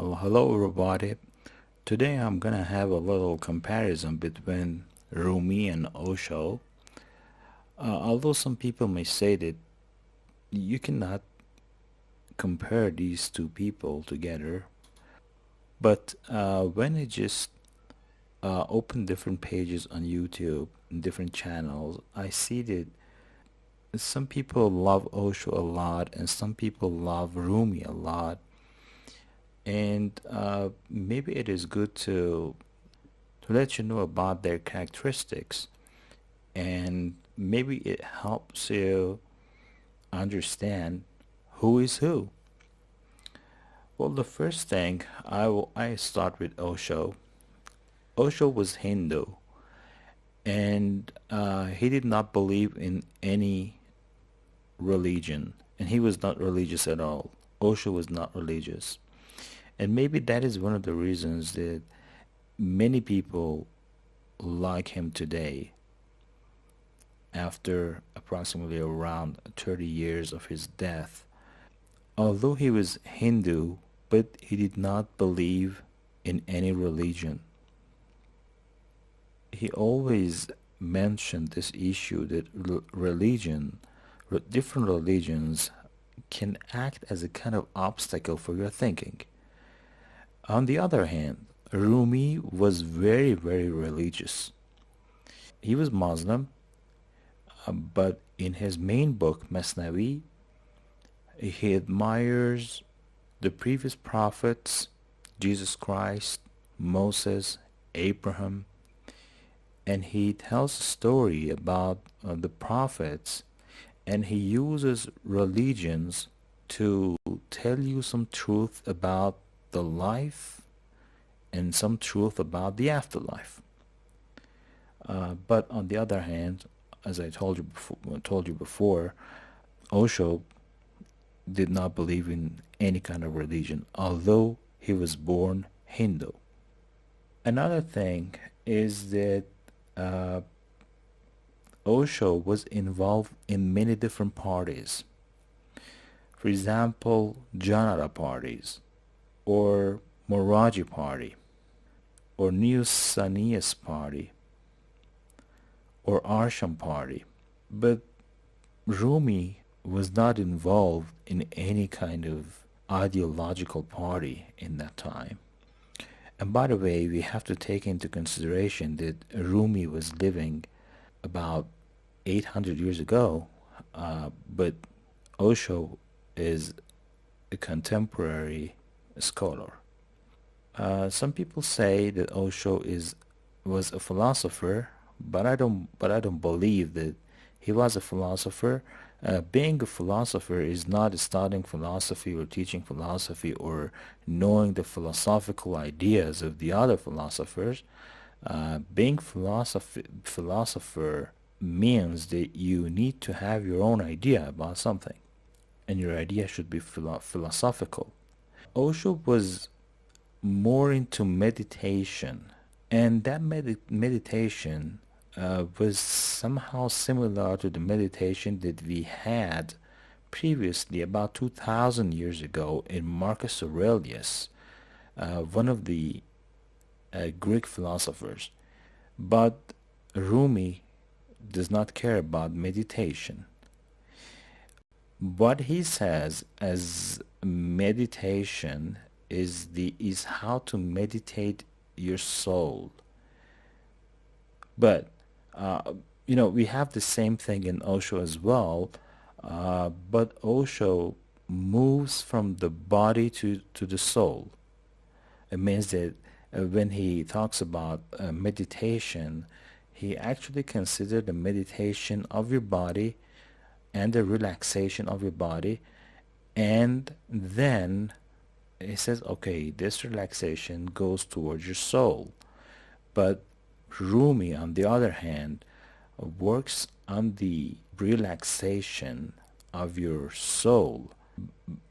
Well, hello everybody. Today I'm gonna have a little comparison between Rumi and Osho. Although some people may say that you cannot compare these two people together, but when I just open different pages on YouTube and different channels, I see that some people love Osho a lot and some people love Rumi a lot. And maybe it is good to let you know about their characteristics, and maybe it helps you understand who is who. Well, the first thing I start with Osho. Osho was Hindu, and he did not believe in any religion, and he was not religious at all. Osho was not religious, and maybe that is one of the reasons that many people like him today after approximately around 30 years of his death. Although he was Hindu, but he did not believe in any religion. He always mentioned this issue that different religions can act as a kind of obstacle for your thinking. On the other hand, Rumi was very, very religious. He was Muslim, but in his main book, Masnavi, he admires the previous prophets, Jesus Christ, Moses, Abraham, and he tells a story about the prophets, and he uses religions to tell you some truth about the life and some truth about the afterlife. But on the other hand, as I told you before, Osho did not believe in any kind of religion, although he was born Hindu. Another thing is that uh, Osho was involved in many different parties. For example, Janata parties, or Moraji party, or New Sannyas party, or Arsham party. But Rumi was not involved in any kind of ideological party in that time. And by the way, we have to take into consideration that Rumi was living about 800 years ago, but Osho is a contemporary scholar. Some people say that Osho was a philosopher, but I don't believe that he was a philosopher. Being a philosopher is not studying philosophy or teaching philosophy or knowing the philosophical ideas of the other philosophers. Being philosopher means that you need to have your own idea about something, and your idea should be philosophical. Osho was more into meditation, and that meditation was somehow similar to the meditation that we had previously about 2000 years ago in Marcus Aurelius, one of the Greek philosophers. But Rumi does not care about meditation. What he says as meditation is how to meditate your soul. But we have the same thing in Osho as well, but Osho moves from the body to the soul. It means that when he talks about meditation, he actually considered the meditation of your body and the relaxation of your body, and then he says, okay, this relaxation goes towards your soul. But Rumi, on the other hand, works on the relaxation of your soul,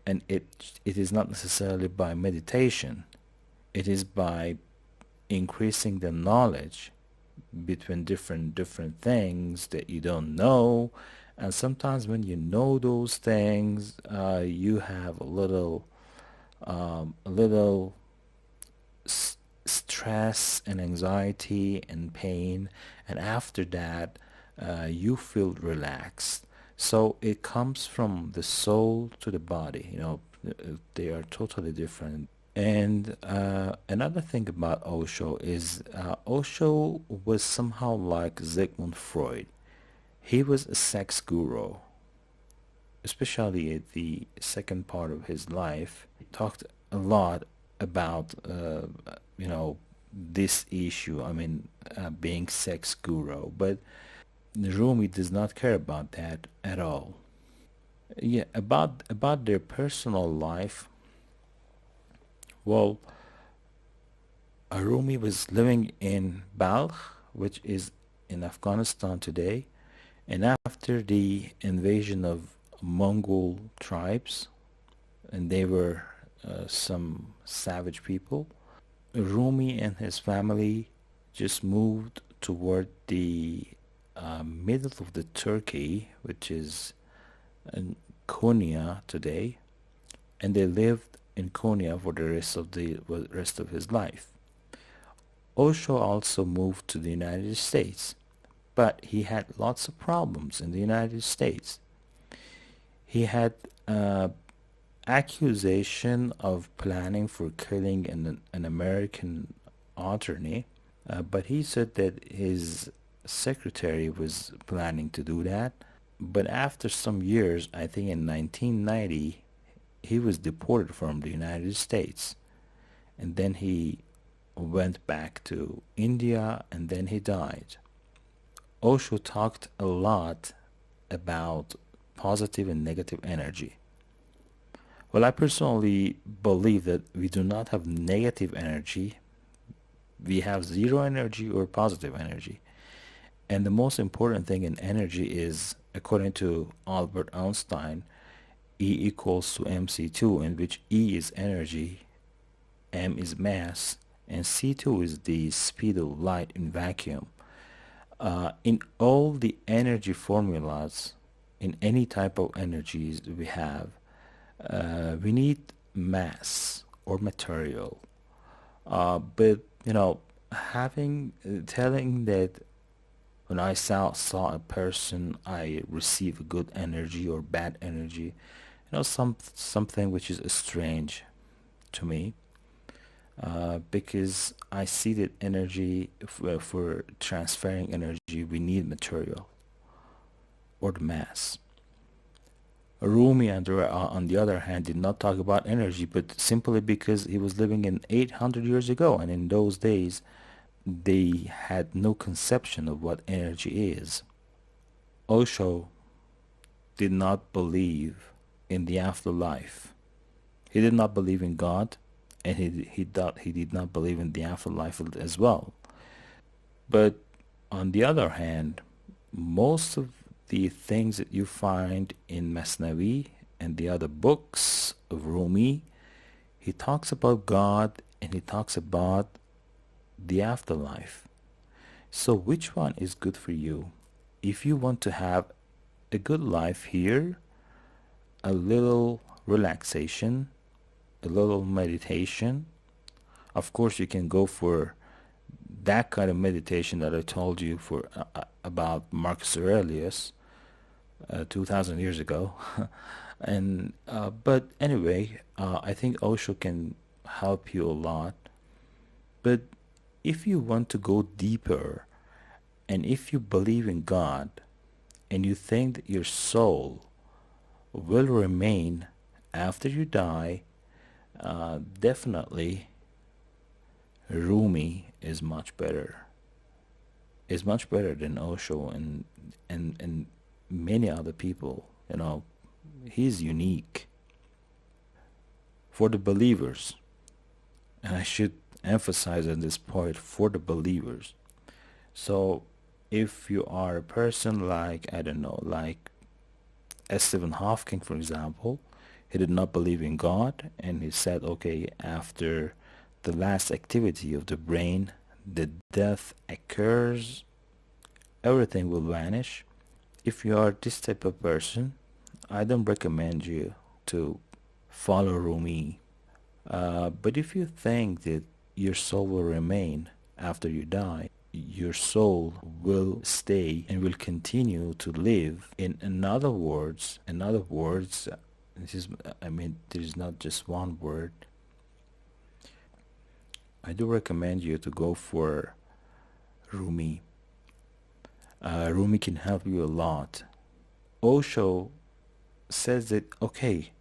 and it is not necessarily by meditation. It is by increasing the knowledge between different things that you don't know, and sometimes when you know those things, you have a little stress and anxiety and pain, and after that, you feel relaxed. So it comes from the soul to the body. They are totally different. And another thing about Osho is Osho was somehow like Sigmund Freud. He was a sex guru, especially at the second part of his life. He talked a lot about, this issue. I mean, being sex guru. But Rumi does not care about that at all. Yeah, about their personal life. Well, Rumi was living in Balkh, which is in Afghanistan today, and after the invasion of Mongol tribes, and they were some savage people, Rumi and his family just moved toward the middle of the Turkey, which is in Konya today, and they lived in Konya for the rest of his life. Osho also moved to the United States, but he had lots of problems in the United States. He had accusation of planning for killing an American attorney, but he said that his secretary was planning to do that. But after some years, I think in 1990, he was deported from the United States. And then he went back to India and then he died. Osho talked a lot about positive and negative energy. Well, I personally believe that we do not have negative energy. We have zero energy or positive energy. And the most important thing in energy is, according to Albert Einstein, E equals to mc2, in which E is energy, m is mass, and c2 is the speed of light in vacuum. In all the energy formulas, in any type of energies we have, we need mass or material. But telling that when I saw a person, I receive good energy or bad energy, something which is strange to me, because I see that energy, for transferring energy, we need material or the mass. Rumi, on the other hand, did not talk about energy, but simply because he was living in 800 years ago, and in those days, they had no conception of what energy is. Osho did not believe in the afterlife. He did not believe in God, and he did not believe in the afterlife as well. But on the other hand, most of the things that you find in Masnavi and the other books of Rumi, he talks about God and he talks about the afterlife. So which one is good for you? If you want to have a good life here, a little relaxation, a little meditation, of course you can go for that kind of meditation that I told you for about Marcus Aurelius 2000 years ago. And but anyway, I think Osho can help you a lot. But if you want to go deeper, and if you believe in God, and you think that your soul will remain after you die, definitely Rumi is much better. Is much better than Osho and many other people. He's unique for the believers, and I should emphasize on this point, for the believers. So if you are a person like, I don't know, like Stephen Hawking, for example, he did not believe in God, and he said, okay, after the last activity of the brain, the death occurs, everything will vanish. If you are this type of person, I don't recommend you to follow Rumi. But if you think that your soul will remain after you die. Your soul will stay and will continue to live. In other words, this is, I mean, there is not just one word. I do recommend you to go for Rumi. Rumi can help you a lot. Osho says that, okay,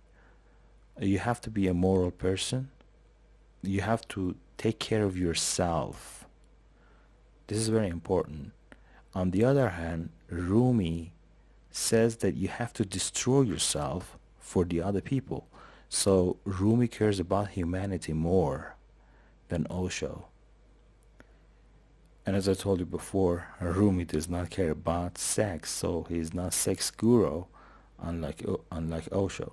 you have to be a moral person. You have to take care of yourself. This is very important. On the other hand, Rumi says that you have to destroy yourself for the other people. So Rumi cares about humanity more than Osho. And as I told you before, Rumi does not care about sex, so he's not sex guru, unlike Osho.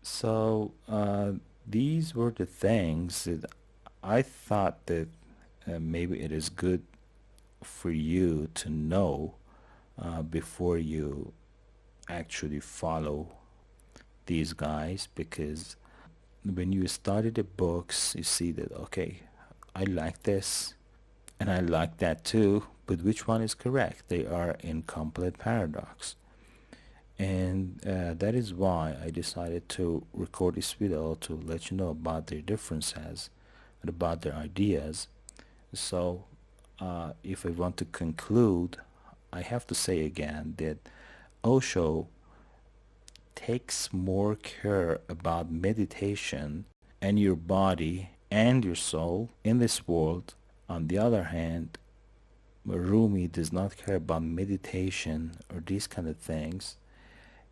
So these were the things that I thought that maybe it is good for you to know before you actually follow these guys, because when you study the books, you see that, okay, I like this and I like that too, but which one is correct? They are in complete paradox. And that is why I decided to record this video, to let you know about their differences and about their ideas. So if I want to conclude, I have to say again that Osho takes more care about meditation and your body and your soul in this world. On the other hand, Rumi does not care about meditation or these kind of things.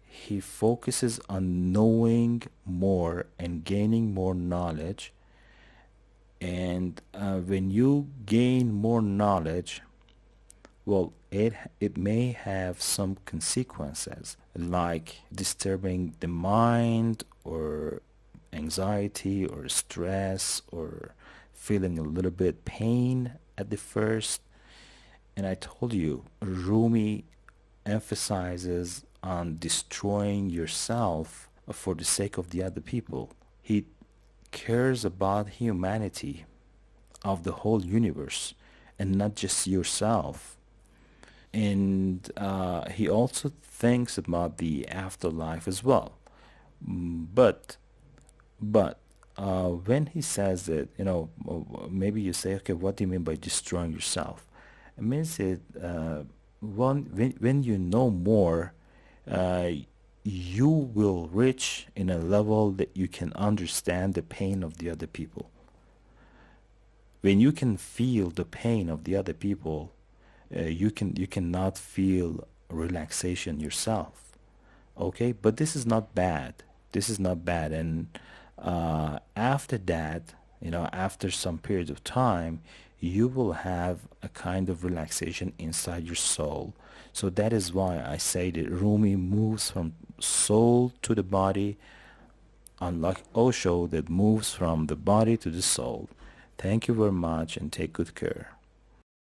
He focuses on knowing more and gaining more knowledge. And when you gain more knowledge, well, it may have some consequences, like disturbing the mind, or anxiety, or stress, or feeling a little bit pain at the first. And I told you, Rumi emphasizes on destroying yourself for the sake of the other people. He cares about humanity of the whole universe and not just yourself. And he also thinks about the afterlife as well. But when he says that, maybe you say, okay, what do you mean by destroying yourself? It means that when you know more, you will reach in a level that you can understand the pain of the other people. When you can feel the pain of the other people, you cannot feel relaxation yourself. Okay, but this is not bad. This is not bad. And after that, after some period of time, you will have a kind of relaxation inside your soul. So that is why I say that Rumi moves from soul to the body, unlike Osho that moves from the body to the soul. Thank you very much and take good care.